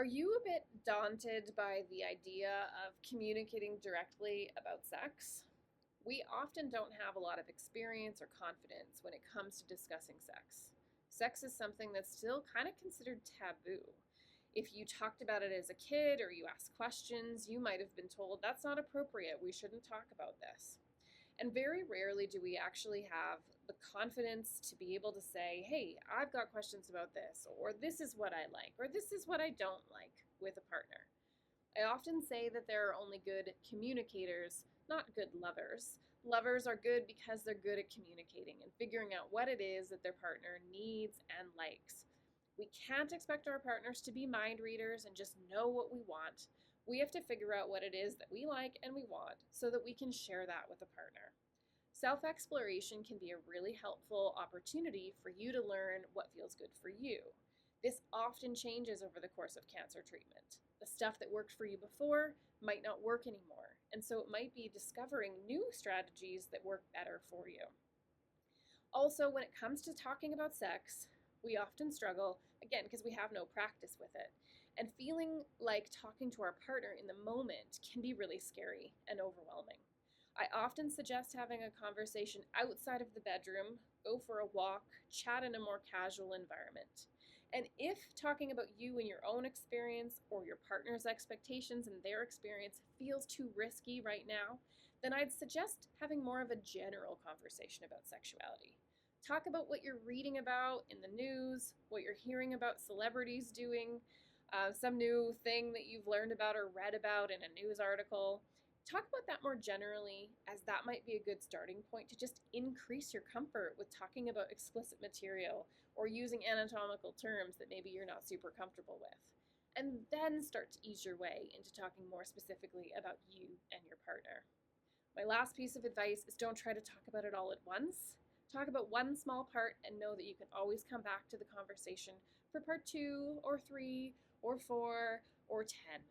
Are you a bit daunted by the idea of communicating directly about sex? We often don't have a lot of experience or confidence when it comes to discussing sex. Sex is something that's still kind of considered taboo. If you talked about it as a kid or you asked questions, you might have been told that's not appropriate, we shouldn't talk about this. And very rarely do we actually have the confidence to be able to say, hey, I've got questions about this, or this is what I like, or this is what I don't like with a partner. I often say that there are only good communicators, not good lovers. Lovers are good because they're good at communicating and figuring out what it is that their partner needs and likes. We can't expect our partners to be mind readers and just know what we want. We have to figure out what it is that we like and we want so that we can share that with a partner. Self exploration can be a really helpful opportunity for you to learn what feels good for you. This often changes over the course of cancer treatment. The stuff that worked for you before might not work anymore, and so it might be discovering new strategies that work better for you. Also, when it comes to talking about sex, we often struggle, again, because we have no practice with it. And feeling like talking to our partner in the moment can be really scary and overwhelming. I often suggest having a conversation outside of the bedroom, go for a walk, chat in a more casual environment. And if talking about you and your own experience or your partner's expectations and their experience feels too risky right now, then I'd suggest having more of a general conversation about sexuality. Talk about what you're reading about in the news, what you're hearing about celebrities doing, some new thing that you've learned about or read about in a news article. Talk about that more generally, as that might be a good starting point to just increase your comfort with talking about explicit material or using anatomical terms that maybe you're not super comfortable with. And then start to ease your way into talking more specifically about you and your partner. My last piece of advice is don't try to talk about it all at once. Talk about one small part and know that you can always come back to the conversation for part two or three or four or 10.